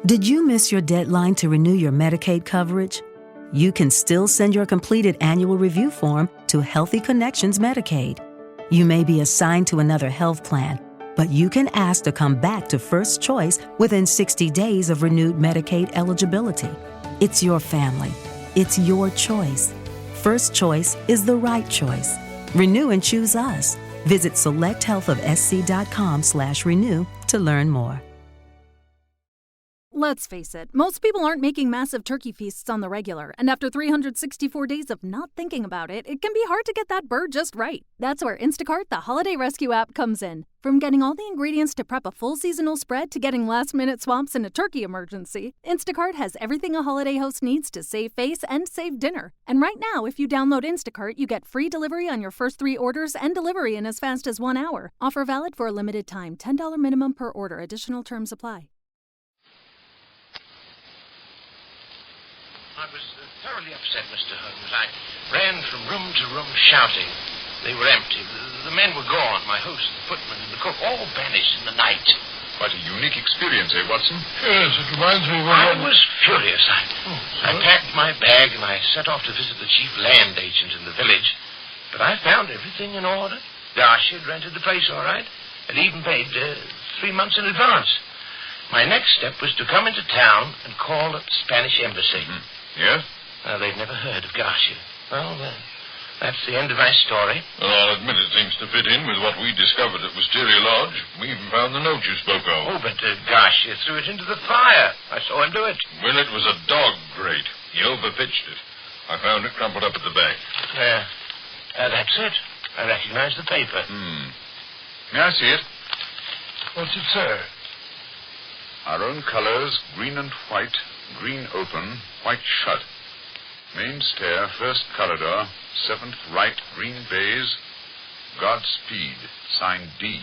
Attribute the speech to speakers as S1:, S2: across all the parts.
S1: Did you miss your deadline to renew your Medicaid coverage? You can still send your completed annual review form to Healthy Connections Medicaid. You may be assigned to another health plan, but you can ask to come back to First Choice within 60 days of renewed Medicaid eligibility. It's your family. It's your choice. First Choice is the right choice. Renew and choose us. Visit selecthealthofsc.com/renew to learn more.
S2: Let's face it, most people aren't making massive turkey feasts on the regular, and after 364 days of not thinking about it, it can be hard to get that bird just right. That's where Instacart, the holiday rescue app, comes in. From getting all the ingredients to prep a full seasonal spread to getting last-minute swaps in a turkey emergency, Instacart has everything a holiday host needs to save face and save dinner. And right now, if you download Instacart, you get free delivery on your first 3 orders and delivery in as fast as 1 hour. Offer valid for a limited time. $10 minimum per order. Additional terms apply.
S3: I was thoroughly upset, Mr. Holmes. I ran from room to room shouting. They were empty. The men were gone. My host, the footman, and the cook all vanished in the night.
S4: Quite a unique experience, eh, Watson?
S5: Yes, it reminds me of...
S3: I was furious. I packed my bag and I set off to visit the chief land agent in the village. But I found everything in order. Darcy had rented the place all right, and even paid 3 months in advance. My next step was to come into town and call at the Spanish embassy.
S4: Mm-hmm. Yes?
S3: They'd never heard of Garcia. Well, that's the end of my story.
S5: Well, I'll admit it seems to fit in with what we discovered at Wisteria Lodge. We even found the note you spoke of.
S3: Oh, but Garcia threw it into the fire. I saw him do it.
S5: Well, it was a dog grate. He overpitched it. I found it crumpled up at the back.
S3: That's it. I recognize the paper.
S4: Yeah, I see it.
S5: What's it say?
S4: Our own colors, green and white, green open, white shut. Main stair, first corridor, 7th right, green bays, Godspeed, signed D.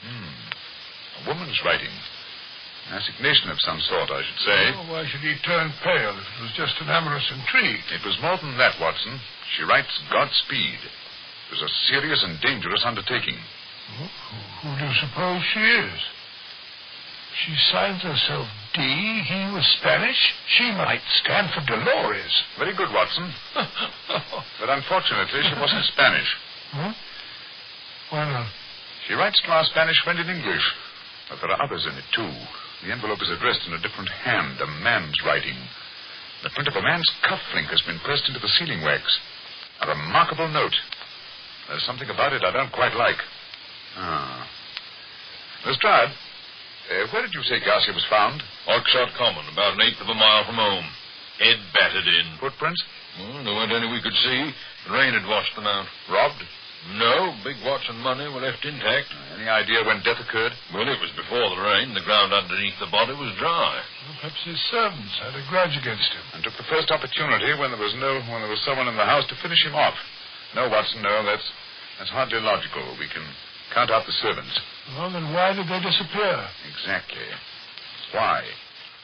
S4: A woman's writing. An assignation of some sort, I should say.
S5: Oh, why should he turn pale if it was just an amorous intrigue?
S4: It was more than that, Watson. She writes Godspeed. It was a serious and dangerous undertaking.
S5: Who do you suppose she is? She signs herself D. He was Spanish. She might stand for Dolores.
S4: Very good, Watson. But unfortunately, she wasn't Spanish.
S5: Huh? Why not?
S4: She writes to our Spanish friend in English. But there are others in it, too. The envelope is addressed in a different hand, a man's writing. The print of a man's cufflink has been pressed into the sealing wax. A remarkable note. There's something about it I don't quite like. Lestrade, where did you say Garcia was found?
S5: Oxshot Common, about 1/8 of a mile from home. Head battered in.
S4: Footprints?
S5: Well, there weren't any we could see. The rain had washed them out.
S4: Robbed?
S5: No, big watch and money were left intact.
S4: Any idea when death occurred?
S5: Well, it was before the rain. The ground underneath the body was dry. Well, perhaps his servants had a grudge against him.
S4: And took the first opportunity when there was someone in the house to finish him off. No, Watson, no, that's hardly logical. We can count out the servants.
S5: Well, then why did they disappear?
S4: Exactly. Why?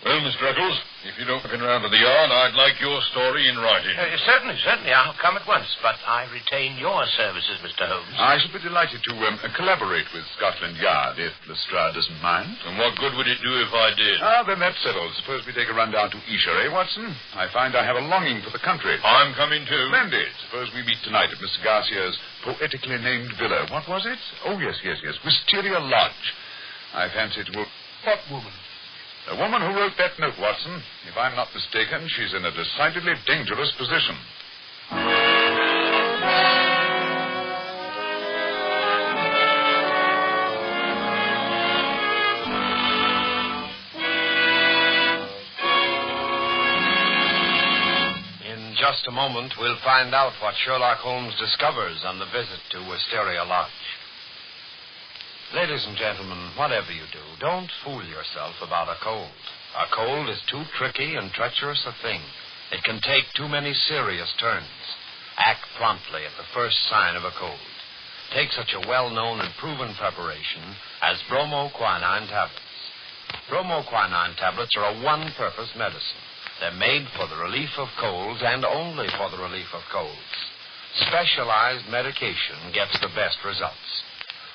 S5: Well, Mr. Eccles, if you don't come round to the yard, I'd like your story in writing.
S3: Certainly. I'll come at once, but I retain your services, Mr. Holmes.
S4: I should be delighted to collaborate with Scotland Yard, if Lestrade doesn't mind.
S5: And what good would it do if I did?
S4: Then that's settled. Suppose we take a run down to Esher, Watson? I find I have a longing for the country.
S5: I'm coming too.
S4: Splendid. Suppose we meet tonight at Mr. Garcia's poetically named villa. What was it? Oh, yes. Wisteria Lodge. I fancy it will...
S5: What woman?
S4: The woman who wrote that note, Watson. If I'm not mistaken, she's in a decidedly dangerous position.
S6: In just a moment, we'll find out what Sherlock Holmes discovers on the visit to Wisteria Lodge. Ladies and gentlemen, whatever you do, don't fool yourself about a cold. A cold is too tricky and treacherous a thing. It can take too many serious turns. Act promptly at the first sign of a cold. Take such a well-known and proven preparation as bromoquinine tablets. Bromoquinine tablets are a one-purpose medicine. They're made for the relief of colds and only for the relief of colds. Specialized medication gets the best results.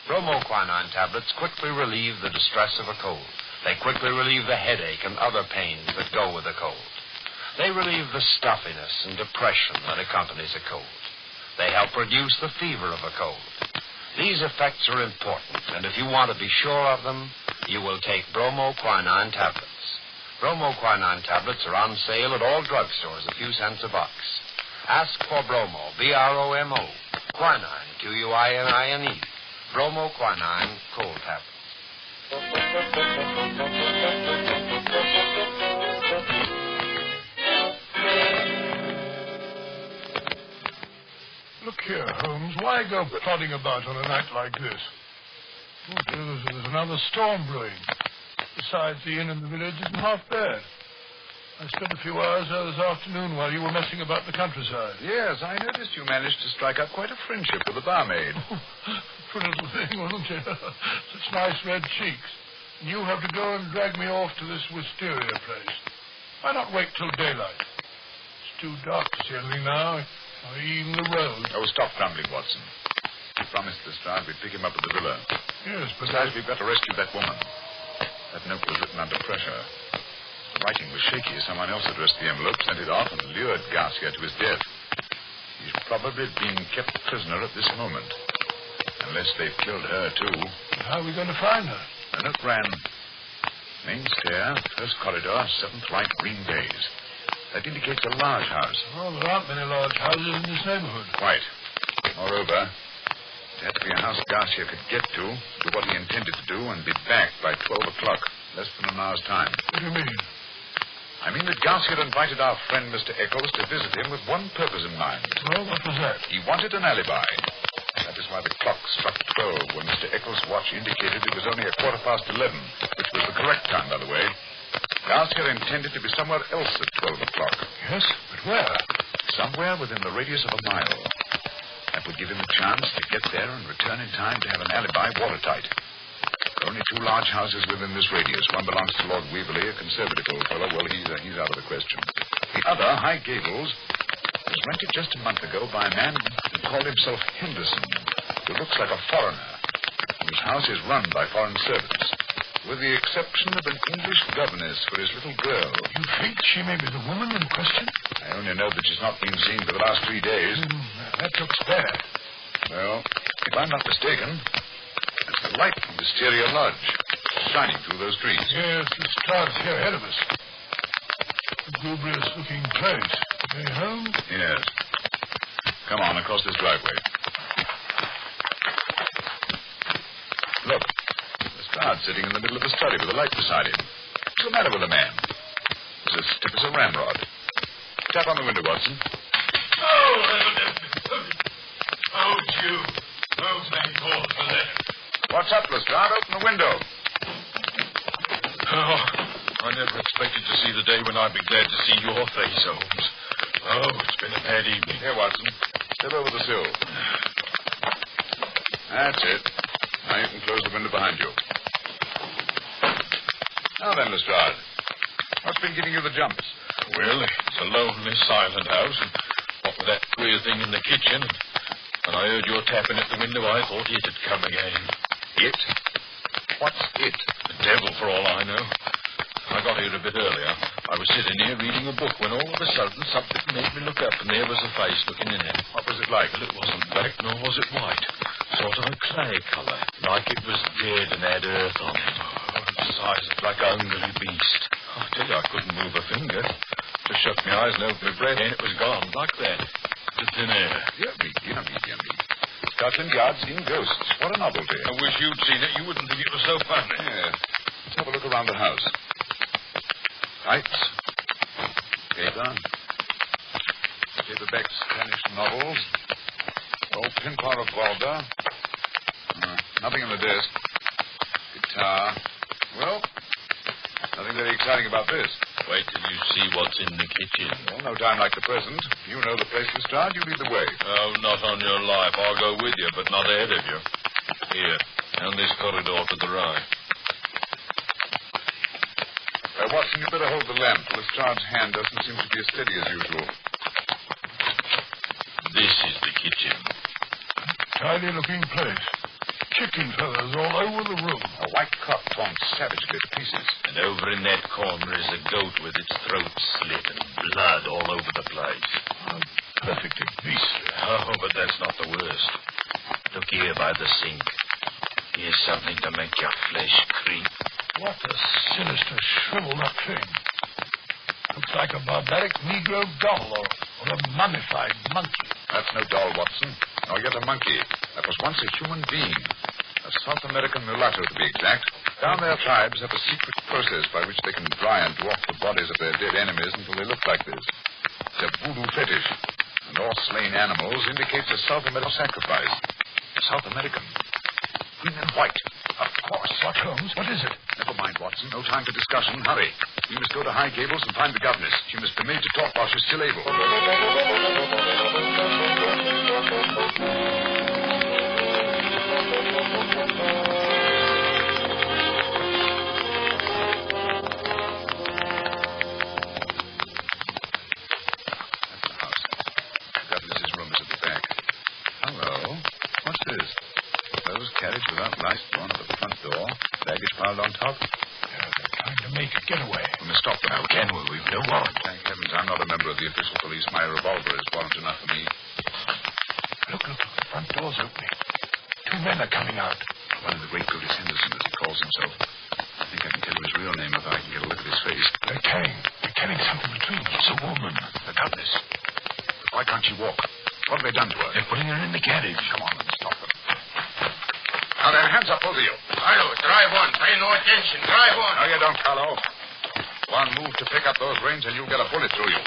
S6: Bromoquinine tablets quickly relieve the distress of a cold. They quickly relieve the headache and other pains that go with a cold. They relieve the stuffiness and depression that accompanies a cold. They help reduce the fever of a cold. These effects are important, and if you want to be sure of them, you will take bromoquinine tablets. Bromoquinine tablets are on sale at all drugstores, a few cents a box. Ask for Bromo, B-R-O-M-O, quinine, Q-U-I-N-I-N-E, bromoquinine cold tablets.
S5: Look here, Holmes. Why go plodding about on a night like this? Oh, dear, there's another storm brewing. Besides, the inn in the village isn't half bad. I spent a few hours there this afternoon while you were messing about the countryside.
S4: Yes, I noticed you managed to strike up quite a friendship with the barmaid.
S5: Oh, pretty little thing, wasn't she? Such nice red cheeks. And you have to go and drag me off to this Wisteria place. Why not wait till daylight? It's too dark to see anything now. Or even the road.
S4: Oh, stop grumbling, Watson. We promised Lestrade we'd pick him up at the villa.
S5: Yes, but...
S4: Besides, we've got to rescue that woman. That note was written under pressure. The writing was shaky. Someone else addressed the envelope, sent it off, and lured Garcia to his death. He's probably being kept prisoner at this moment. Unless they've killed her, too.
S5: How are we going to find her?
S4: The note ran, main stair, first corridor, 7th right, green days. That indicates a large house.
S5: Well, there aren't many large houses in this neighborhood.
S4: Quite. Moreover, it had to be a house Garcia could get to, do what he intended to do, and be back by 12 o'clock, less than an hour's time.
S5: What do you mean?
S4: I mean that Garcia had invited our friend Mr. Eccles to visit him with one purpose in mind.
S5: Well, what was that?
S4: He wanted an alibi. That is why the clock struck 12 when Mr. Eccles' watch indicated it was only 11:15, which was the correct time, by the way. Garcia intended to be somewhere else at 12 o'clock.
S5: Yes, but where?
S4: Somewhere within the radius of a mile. That would give him a chance to get there and return in time to have an alibi watertight. There are only 2 large houses within this radius. One belongs to Lord Weaverly, a conservative old fellow. Well, he's out of the question. The other, High Gables, was rented just a month ago by a man who called himself Henderson, who looks like a foreigner, whose house is run by foreign servants, with the exception of an English governess for his little girl.
S5: You think she may be the woman in question?
S4: I only know that she's not been seen for the last 3 days.
S5: That looks bad.
S4: Well, if I'm not mistaken, it's the light from Wisteria Lodge, shining through those trees.
S5: Yes, the stars here ahead of us. Lugubrious-looking place. Hey, Holmes?
S4: Yes. Come on, across this driveway. Look, Lestrade sitting in the middle of the study with a light beside him. What's the matter with the man? He's as stiff as a ramrod. Tap on the window, Watson.
S5: Oh, it's you. Oh, thank God for that.
S4: What's up, Lestrade? Open the window.
S5: Oh, I never expected to see the day when I'd be glad to see your face, Holmes. Oh, it's been a bad evening.
S4: Here, Watson. Step over the sill. That's it. Now you can close the window behind you. Now then, Lestrade. What's been giving you the jumps?
S5: Well, it's a lonely, silent house, and what with that queer thing in the kitchen, and when I heard your tapping at the window, I thought it had come again.
S4: It? What's it?
S5: The devil, for all I know. I got here a bit earlier. I was sitting here reading a book when all of a sudden something made me look up, and there was a face looking in it.
S4: What was it like?
S5: Well, it wasn't black, nor was it white. Sort of a clay colour, like it was dead and had earth on it. Oh, its eyes like a hungry beast. I tell you, I couldn't move a finger. Just shut my eyes and opened my breath, and it was gone, like that. To thin air.
S4: Yummy. Scotland Yard's seen ghosts. What a novelty.
S5: I wish you'd seen it. You wouldn't think it was so funny.
S4: Yeah. Let's have a look around the house. Kites. Paperbacks, Spanish novels. Old pinpot revolver. Nothing in the desk. Guitar. Well, nothing very exciting about this.
S5: Wait till you see what's in the kitchen.
S4: Well, no time like the present. You know the place, Lestrade. You lead the way.
S5: Oh, not on your life. I'll go with you, but not ahead of you. Here, down this corridor to the right.
S4: Watson, you better hold the lamp. Lestrade's hand doesn't seem to be as steady as usual.
S5: This is the kitchen. Tidy-looking place.
S7: chicken feathers all over the room.
S4: A white cock torn savagely to pieces.
S5: And over in that corner is a goat with its throat slit and blood all over the place.
S7: Oh, perfectly beastly.
S5: Oh, but that's not the worst. Look here by the sink. Here's something to make your flesh creep.
S7: What a sinister, shriveled-up thing. Looks like a barbaric Negro doll or a mummified monkey.
S4: That's no doll, Watson. Nor yet a monkey. That was once a human being. A South American mulatto, to be exact. Down there, tribes have a secret process by which they can dry and dwarf the bodies of their dead enemies until they look like this. It's a voodoo fetish. And all slain animals indicates a South American sacrifice. South American. Green and white. Of course.
S7: What, Holmes? What is it?
S4: Never mind, Watson. No time for discussion. Hurry. We must go to High Gables and find the governess. She must be made to talk while she's still able. Carriage without lights drawn at the front door. Baggage piled on top.
S7: Yeah, they're trying to make a getaway.
S4: We must stop them.
S5: How can we? We've no warrant.
S4: Thank heavens I'm not a member of the official police. My revolver is warrant enough for me.
S7: Look. The front door's opening. 2 men are coming out.
S4: One of the great Curtis Henderson, as he calls himself. I think I can tell you his real name if I can get a look at his face.
S7: They're carrying something between them. It's a woman.
S4: The governess. But why can't she walk? What have they done to her?
S5: They're putting her in the carriage.
S4: Come on and stop them. Now then, hands up, both of you.
S3: Carlo, drive on. Pay no attention. Drive on.
S4: No, you don't, Carlo. One move to pick up those reins and you'll get a bullet through you.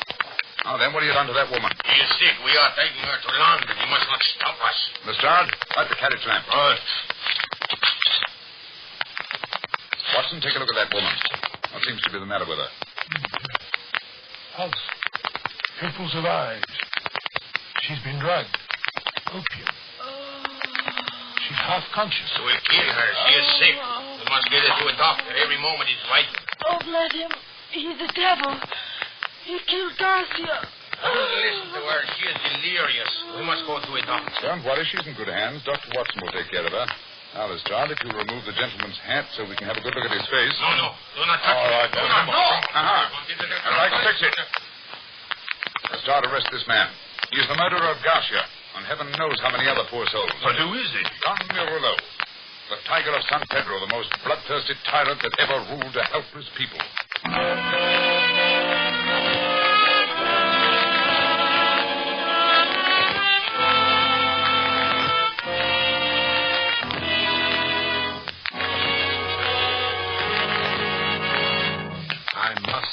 S4: Now then, what have you done to that woman?
S3: She is sick. We are taking her to London. You must not stop us.
S4: Lestrade, light the carriage lamp.
S3: Right.
S4: Watson, take a look at that woman. What seems to be the matter with her?
S7: Pulse. Pupils of eyes. She's been drugged. Opium. She's half conscious.
S3: We'll kill her. She is sick. We must get her to a doctor. Every moment is vital.
S8: Don't let him. He's a devil. He killed Garcia.
S3: Don't listen to her. She is delirious. We must go to a doctor.
S4: Don't worry. She's in good hands. Dr. Watson will take care of her. Now, Lestrade, if you'll remove the gentleman's hat so we can have a good look at his face.
S3: No. Do not touch
S4: All right.
S3: Do not. No.
S4: All right, fix it. Lestrade, arrest this man. He's the murderer of Garcia. And heaven knows how many other poor souls.
S5: But who is he?
S4: Don Murillo, the tiger of San Pedro, the most bloodthirsty tyrant that ever ruled a helpless people.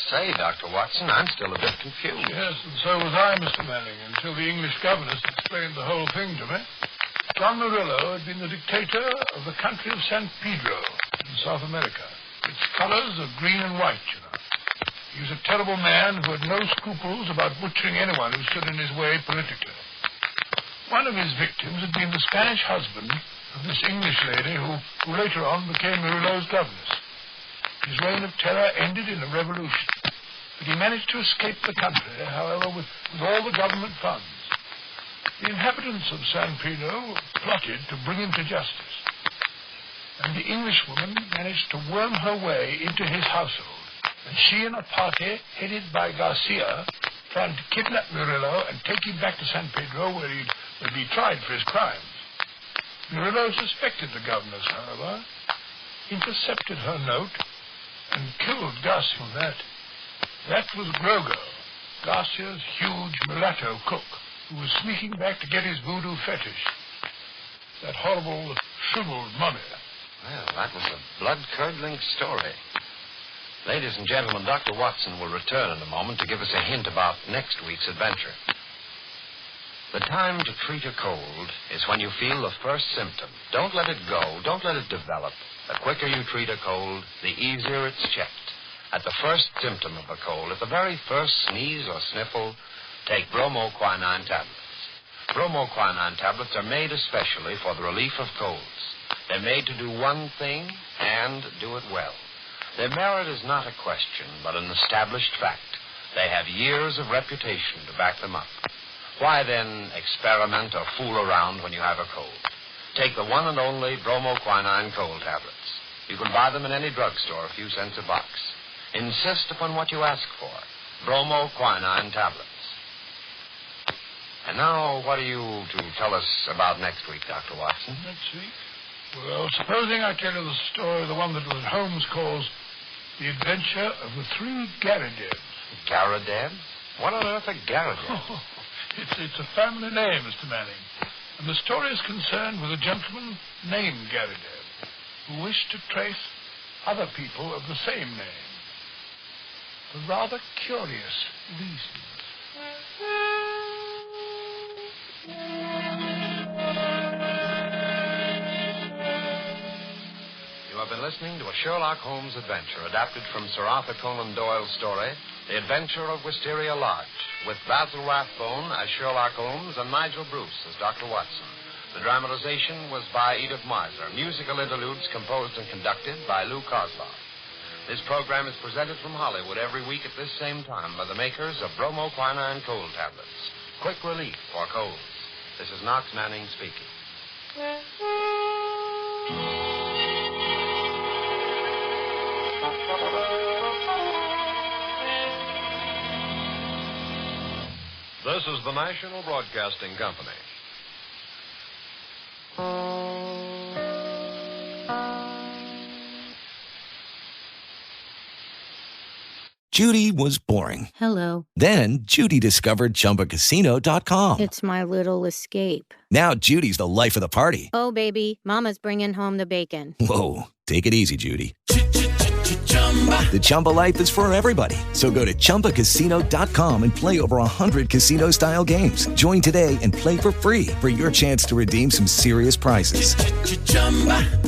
S6: Say, Dr. Watson, I'm still a bit confused.
S7: Yes, and so was I, Mr. Manning, until the English governess explained the whole thing to me. Don Murillo had been the dictator of the country of San Pedro in South America. Its colors are green and white, you know. He was a terrible man who had no scruples about butchering anyone who stood in his way politically. One of his victims had been the Spanish husband of this English lady who later on became Murillo's governess. His reign of terror ended in a revolution. But he managed to escape the country, however, with all the government funds. The inhabitants of San Pedro plotted to bring him to justice. And the Englishwoman managed to worm her way into his household. And she and a party, headed by Garcia, planned to kidnap Murillo and take him back to San Pedro, where he'd be tried for his crimes. Murillo suspected the governess, however, intercepted her note, and killed Garcia. That was Grogo, Garcia's huge mulatto cook, who was sneaking back to get his voodoo fetish. That horrible, shriveled mummy.
S6: Well, that was a blood-curdling story. Ladies and gentlemen, Dr. Watson will return in a moment to give us a hint about next week's adventure. The time to treat a cold is when you feel the first symptom. Don't let it go. Don't let it develop. The quicker you treat a cold, the easier it's checked. At the first symptom of a cold, at the very first sneeze or sniffle, take bromoquinine tablets. Bromoquinine tablets are made especially for the relief of colds. They're made to do one thing and do it well. Their merit is not a question, but an established fact. They have years of reputation to back them up. Why, then, experiment or fool around when you have a cold? take the one and only bromoquinine cold tablets. You can buy them in any drugstore, a few cents a box. Insist upon what you ask for. Bromoquinine tablets. And now, what are you to tell us about next week, Dr. Watson?
S7: Next week? Well, supposing I tell you the story, the one that Holmes calls The Adventure of the Three Garridans.
S6: Garridans? What on earth are Garridans?
S7: Oh, it's a family name, Mr. Manning. And the story is concerned with a gentleman named Garridan who wished to trace other people of the same name for rather curious reasons.
S6: You have been listening to a Sherlock Holmes adventure adapted from Sir Arthur Conan Doyle's story, The Adventure of Wisteria Lodge, with Basil Rathbone as Sherlock Holmes and Nigel Bruce as Dr. Watson. The dramatization was by Edith Miser. Musical interludes composed and conducted by Lou Kozlov. This program is presented from Hollywood every week at this same time by the makers of bromoquinine cold tablets. Quick relief for colds. This is Knox Manning speaking.
S9: This is the National Broadcasting Company.
S10: Judy was boring.
S11: Hello.
S10: Then Judy discovered ChumbaCasino.com.
S11: It's my little escape.
S10: Now Judy's the life of the party.
S11: Oh, baby, mama's bringing home the bacon.
S10: Whoa, take it easy, Judy. The Chumba life is for everybody. So go to ChumbaCasino.com and play over 100 casino-style games. Join today and play for free for your chance to redeem some serious prizes.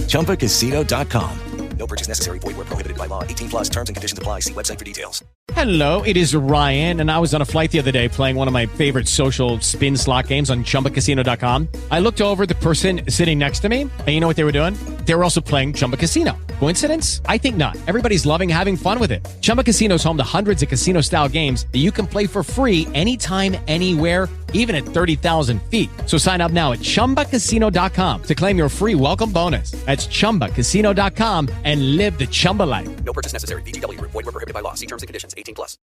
S10: ChumbaCasino.com. No purchase necessary. Void where prohibited by law. 18 plus terms and conditions apply. See website for details.
S12: Hello, it is Ryan, and I was on a flight the other day playing one of my favorite social spin slot games on ChumbaCasino.com. I looked over at the person sitting next to me, and you know what they were doing? They were also playing Chumba Casino. Coincidence? I think not. Everybody's loving having fun with it. Chumba Casino is home to hundreds of casino-style games that you can play for free anytime, anywhere, even at 30,000 feet. So sign up now at ChumbaCasino.com to claim your free welcome bonus. That's ChumbaCasino.com and live the Chumba life.
S10: No purchase necessary. VGW. Void where prohibited by law. See terms and conditions. 18 plus.